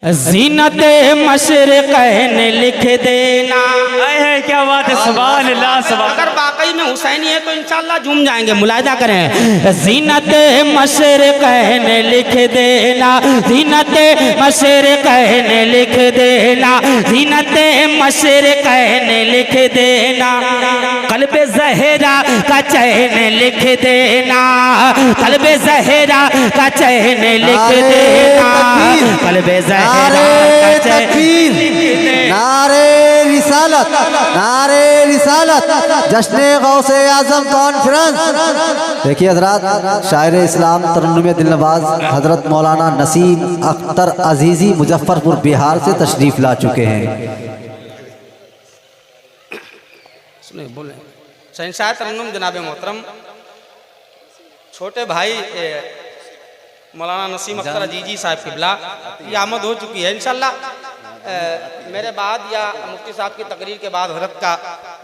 ज़ीनते मशरिक़ैन लिख देना। है क्या बात है, सुभान अल्लाह सुभान। अगर वाकई में हुसैनी है तो इंशाअल्लाह झूम जाएंगे, मुलाहिदा करें। ज़ीनते मशरिक़ैन लिख देना, ज़ीनते मशरिक़ैन लिख देना, ज़ीनते मशरिक़ैन लिख देना। क़ल्ब ज़हरा का चैन लिख देना, क़ल्ब ज़हरा का चैन लिख देना, क़ल्ब ज़हरा नारे तकबीर, नारे रिसालत, नारे रिसालत, जश्न गौसे आजम कॉन्फ्रेंस। देखिए हजरात, शायर इस्लाम तरन्नुम दिलनवाज हजरत मौलाना नसीम अख्तर अजीज़ी मुजफ्फरपुर बिहार से तशरीफ ला चुके हैं। बोले शहंशाह तरन्नुम जनाब मोहतरम छोटे भाई मौलाना नसीम अख्तर अजीज़ी साहब किबला की आमद हो चुकी है। इंशाअल्लाह मेरे बाद या मुफ्ती साहब की तकरीर के बाद हज़रत का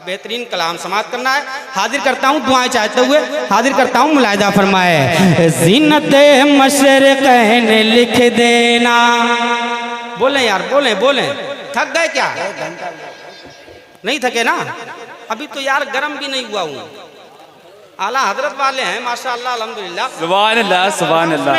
बेहतरीन कलाम समाप्त करना है। हाजिर करता हूँ दुआएं चाहते हुए, हाजिर करता हूँ, मुलाहिदा फरमाए। ज़ीनते मशरिक़ैन लिख देना। बोलें यार, बोलें बोलें, थक गए क्या? नहीं थके ना? अभी तो यार गर्म भी नहीं हुआ हूँ। आला हजरत वाले हैं माशाअल्लाह, अल्हम्दुलिल्लाह, सुभान अल्लाह सुभान अल्लाह।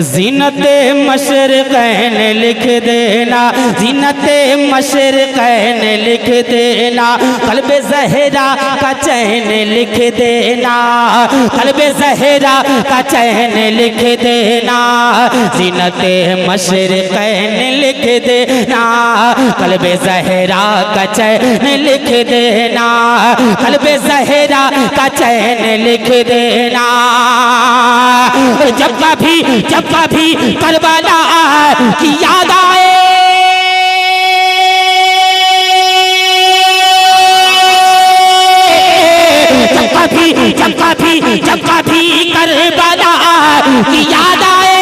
ज़ीनते मशरिक़ैन लिख देना, ज़ीनते मशरिक़ैन लिख देना, क़ल्ब ज़हरा का चैन लिख देना, क़ल्ब ज़हरा का चैन लिख देना। ज़ीनते मशरिक़ैन लिख देना, क़ल्ब ज़हरा का चैन लिख देना, क़ल्ब ज़हरा का चैन लिख देना। जब कभी करबला की याद आए, जब कभी करबला की याद आए,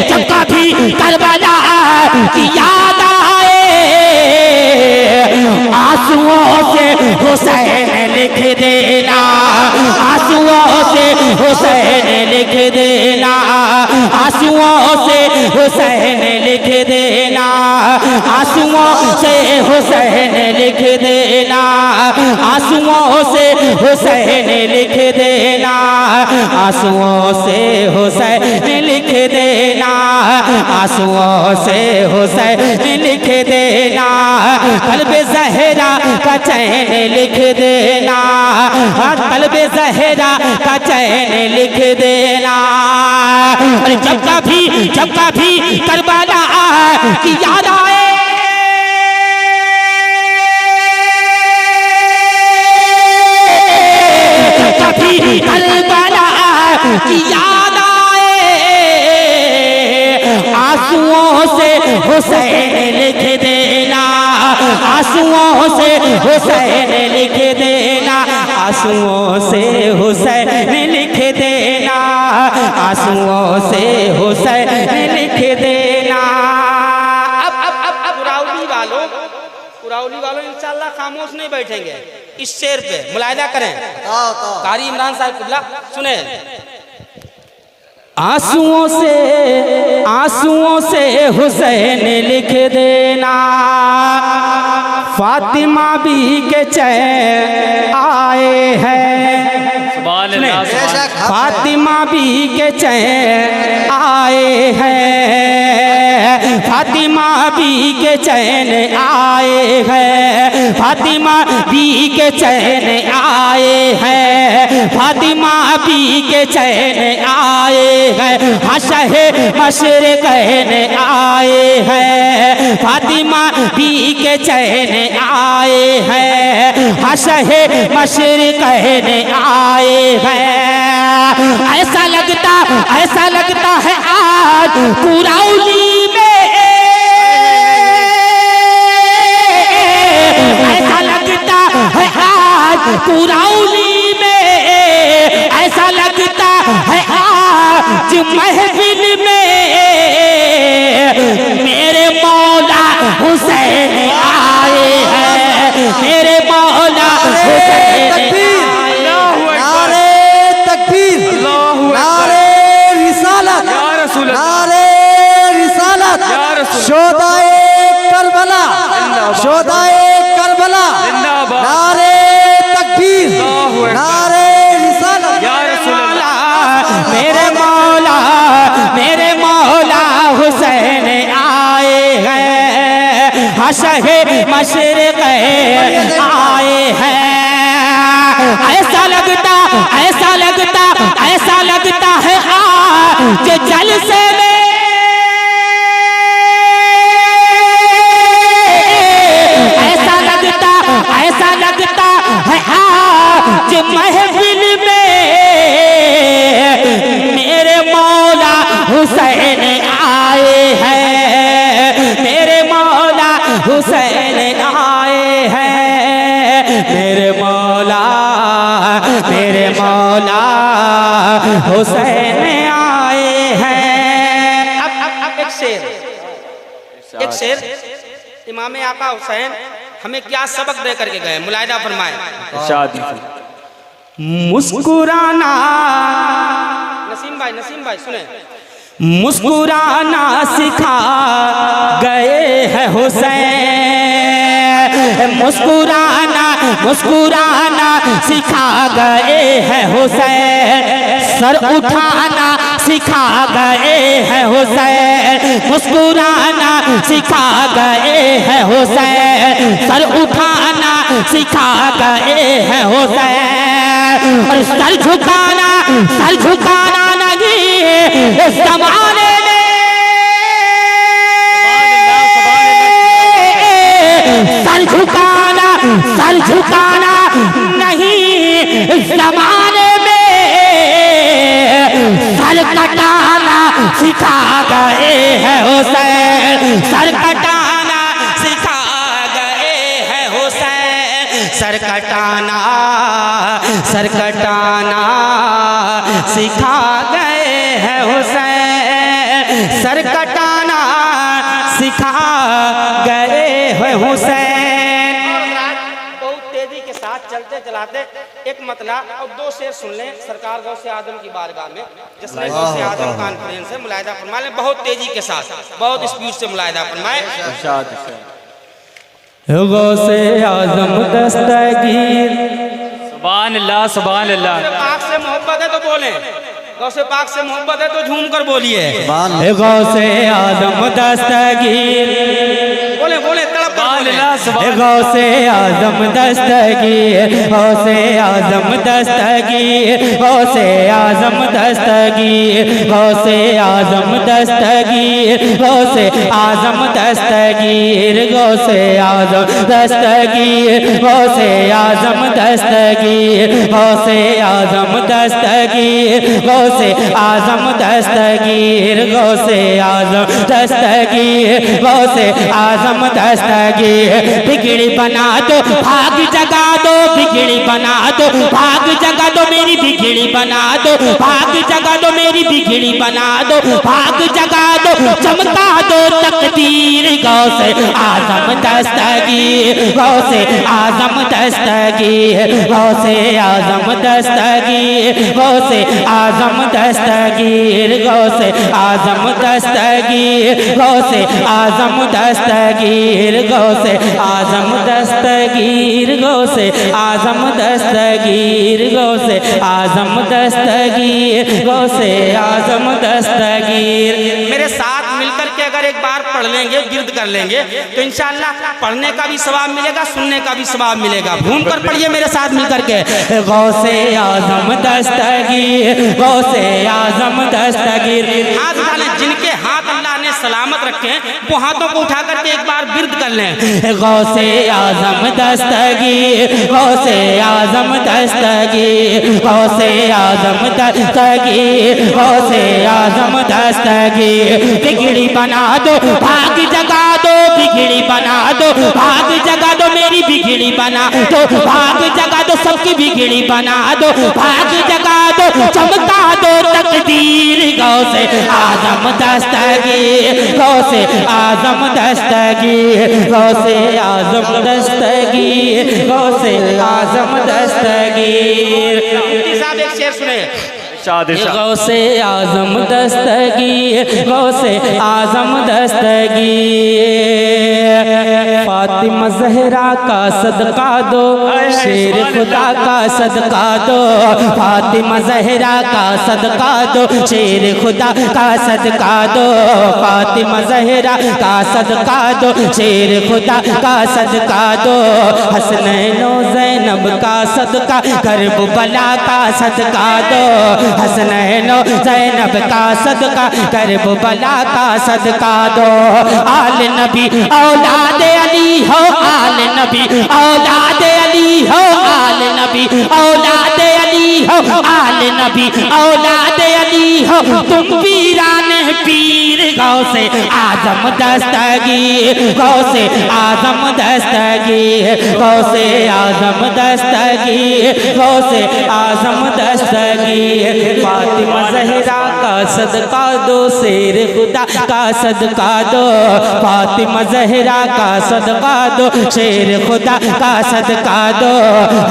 जब कभी करबला की याद आए, आंसुओं से हुसैन लिख देना, आंसुओं से हुसैन लिख देना, आंसुओं से हुसैन लिख देना, आंसुओं से हुसैन लिख देना, आंसुओं से हुसैन लिख देना, आंसुओं से हुसैन लिख देना, आंसुओं से हुसैन लिख देना। क़ल्ब ज़हरा का चैन लिख देना, क़ल्ब ज़हरा का चैन लिख देना। जब कभी करबला की याद आए, जब कभी करबला की याद आए, आंसुओं से हुसैन लिख देना, आंसुओं से हुसैन लिख देना, आंसुओं से हुसैन लिख देना, आंसुओं से हुसैन लिख देना। अब कुराउली वालों इंशाअल्लाह खामोश नहीं बैठेंगे इस शेर पे, मुलाहिदा करें। कारी इमरान साहब किबला सुने। आंसुओं से हुसैन लिख देना, फातिमा भी के चैन आए हैं, फातिमा भी के चैन आए हैं, फातिमा भी के चैन आए हैं, फातिमा भी के चैन आए हैं, फातिमा भी के चैन आए हैं, हशे मशरिक़ैन आए हैं, फातिमा भी के चैन आए हैं, हशे मशरिक़ैन आए हैं। ऐसा लगता है आज कुराउली में, ऐसा लगता है आज कुराउली में, ऐसा लगता है आज महफिल में मेरे मौला हुसैन आए हैं, मेरे मौला हुसैन आए हैं। नारे तकबीर, नारे रिसालत, नारे रिसालत, शोदाए करबला, शोदाए करबला, जिंदाबाद। नारे तकबीर, नारे रिसालत। या रसूल अल्लाह। मेरे मौला हुसैन आए हैं, हशहे मशरिक़ आए हैं। ऐसा लगता है आज जलसे में ऐसा लगता है आज महफिल में मेरे मौला हुसैन आए हैं, मेरे मौला हुसैन आए हैं, मेरे मौला हुसैन आए हैं। अब एक शेर इमाम आका हुसैन हमें क्या सबक दे करके गए, मुलाहिदा फरमाए। शादी मुस्कुराना, नसीम भाई सुने। मुस्कुराना सिखा गए हैं हुसैन, मुस्कुराना सिखा गए हैं हुसैन, सर उठाना सिखा गए हैं हुसैन, मुस्कुराना सिखा गए हैं हुसैन, सर उठाना सिखा गए हैं हुसैन, और सर झुकाना नहीं इस ज़माने में, सर झुकाना नहीं इस ज़माने में, सर कटाना सिखा गए हैं हुसैन, सर कटाना सिखा गए हैं हुसैन, सर कटाना सिखा गए हैं हुसैन, सर कटाना सिखा गए हैं हुसैन। बहुत तेजी के साथ चलते चलाते एक मतला और दो शेर सुन लें सरकार गौसे आदम की बारगाह में, जिसमें गौसे आदम कॉन्फ्रेंस है, मुलाहिदा फरमाए लें बहुत तेजी के साथ, बहुत स्पीड से मुलाहिदा फरमाए। गौसे आजम दस्तगीर, सुभान अल्लाह, सुभान अल्लाह। पाक से मोहब्बत है तो बोले, गौसे पाक से मोहब्बत है तो झूम कर बोलिए। गौसे आजम दस्तगीर, बोले तड़प कर बोले। गौसे आजम दस्तगीर, गौसे आजम दस्तगीर, गौसे आजम दस्तगीर, गौसे आजम दस्तगीर, गौसे आजम दस्तगीर, गौसे आजम दस्तगीर, गौसे आजम दस्तगीर, गौसे आजम दस्तगीर, गौसे आजम दस्तगीर, गौसे आजम दस्तगीर, गौसे आजम दस्तगीर। बिगड़ी बना दो भाग जगा दो, बिगड़ी बना दो भाग जगा दो, मेरी बिगड़ी बना दो भाग जगा दो, मेरी बिगड़ी बना दो भाग जगा दो, चमका दो तकदीर। गौसे आजम दस्तगीर, गौसे आजम दस्तगीर, गौसे आजम दस्तगीर, गौसे आजम दस्तगीर, गौसे आजम दस्तगीर, गौसे आजम दस्तगीर, गौसे आजम दस्तगीर, गौसे आजम दस्तगीर, गौसे आजम दस्तगीर, गौसे आजम दस्तगीर। मेरे साथ मिलकर के अगर एक बार पढ़ लेंगे, गिर्द कर लेंगे तो इंशाअल्लाह पढ़ने का भी सवाब मिलेगा, सुनने का भी सवाब मिलेगा। घूम कर पढ़िए मेरे साथ मिलकर के। गौसे आजम दस्तगीर, गौसे आजम दस्तगीर। हाथ उठाने, जिनके हाथ अल्लाह ने सलामत रखे वो हाथों को उठा करके एक बार बिर्द कर लें। गौसे आजम दस्तगीर, गौसे आजम दस्तगीर, गौसे आजम दस्तगीर, गौसे आजम दस्तगीर। बिगड़ी बना दो भाग जगा दो, बिगड़ी बना दो भाग जगा दो, मेरी बिगड़ी बना दो भाग जगा दो, सबकी बिगड़ी बना दो भाग जगा दो, चमका दो तकदीर। गौसे आजम दस्तगीर, गौसे आजम दस्तगीर, गौसे आजम दस्तगीर, गौसे आजम दस्तगीर। मुफ्ती साहब एक शेर सुने, इरशाद इरशाद गौसे आजम दस्तगीर गौसे आजम दस्तगीर फातिमा जहरा का सदका दो शेर खुदा का सदका दो फातिमा जहरा का सदका दो शेर खुदा का सदका दो फातिमा जहरा का सदका दो शेर खुदा का सदका दो हसनैनो ज़ैनब का सदका करबला का सदका दो हसनैनो ज़ैनब का सदका करबला का सदका दो आल नबी औलाद अली हो आल नबी औलाद अली हो आल नबी औलाद अली हो आल नबी औलाद अली हो तुम वीरान पीर गौसे आजम दस्तगीर गौसे आजम दस्तगीर गौसे आजम दस्तगीर गौसे आजम दस्तगीर फातिमा जहरा का सदका दो शेर खुदा का सदका दो फातिमा जहरा का सदका दो शेर खुदा का सदका दो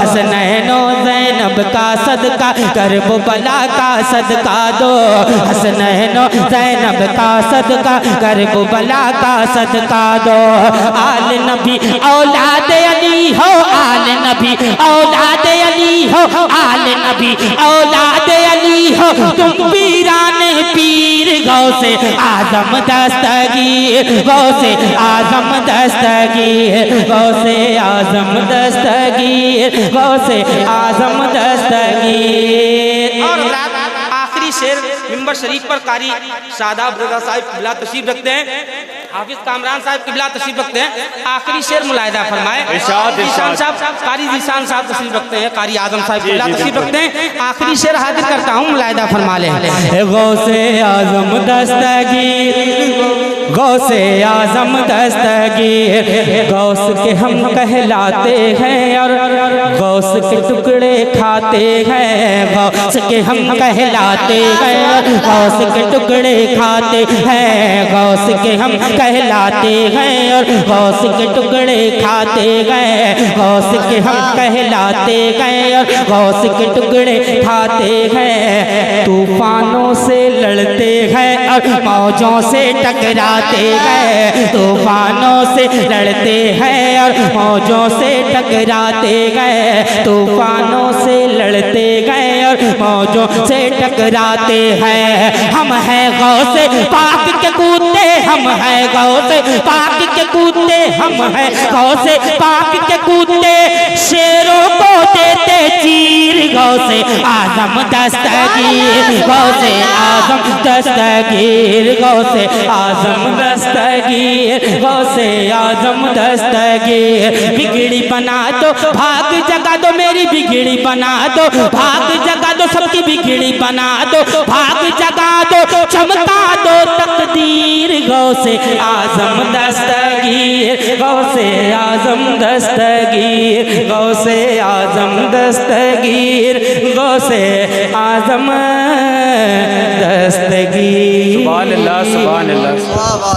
हसनैनो ज़ैनब का सदका करबला का सदका दो हसनैनो ज़ैनब का सदका करबला का सदका दो आल नबी औलाद अली हो आल नबी औलाद अली हो आल नबी औलाद अली हो तुम वीरान पीर गौसे आजम दस्तगीर गौसे आजम दस्तगीर गौसे आजम दस्तगीर गौसे आजम दस्तगीर और आखिरी शेर मिंबर शरीफ पर कारी शादाब रजा साहिब किबला तशरीफ रखते हैं हाफिज कामरान साहब किबला तशरीफ रखते हैं आखिरी शेर मुलाहिदा फरमाए इरशाद, जीशान इरशाद। साहब कारी जीशान साहब तशरीफ रखते हैं कारी आजम साहब किबला तशरीफ रखते हैं आखिरी शेर हाजिर करता हूँ मुलाहिदा फरमा ले गौसे आजम दस्तगीर गौसे आजम दस्तगीर गौस के हम कहलाते हैं और गौस के टुकड़े खाते हैं गौस के हम कहलाते हैं गौस के टुकड़े खाते हैं गौस के हम कहलाते हैं और गौस के टुकड़े खाते हैं गौस के हम कहलाते हैं और गौस के टुकड़े खाते हैं तूफानों से लड़ते हैं और मौजों से टकराते हैं तूफानों से लड़ते हैं और मौजों से टकराते हैं तूफानों से लड़ते हैं और मौजों से टकराते हैं हम हैं गौसे पाक के कूदते हम हैं गौसे पाक के कूदते हम हैं गौसे पाक के कूदते शेरों को देते चीर गौसे आजम दस्तगीर गौसे आजम दस्तगीर गौसे आजम दस्तगीर गौसे आजम दस्तगीर बिगड़ी बना दो भाग जगा दो मेरी बिगड़ी बना दो भाग जगा दो सबकी बिगड़ी बना दो भाग जगा दो चमका दो तकदीर गौसे आजम दस्तगीर गौसे आजम दस्तगीर गौसे आजम दस्तगीर गौसे आजम दस्तगीर सुभान अल्लाह सुभान अल्लाह।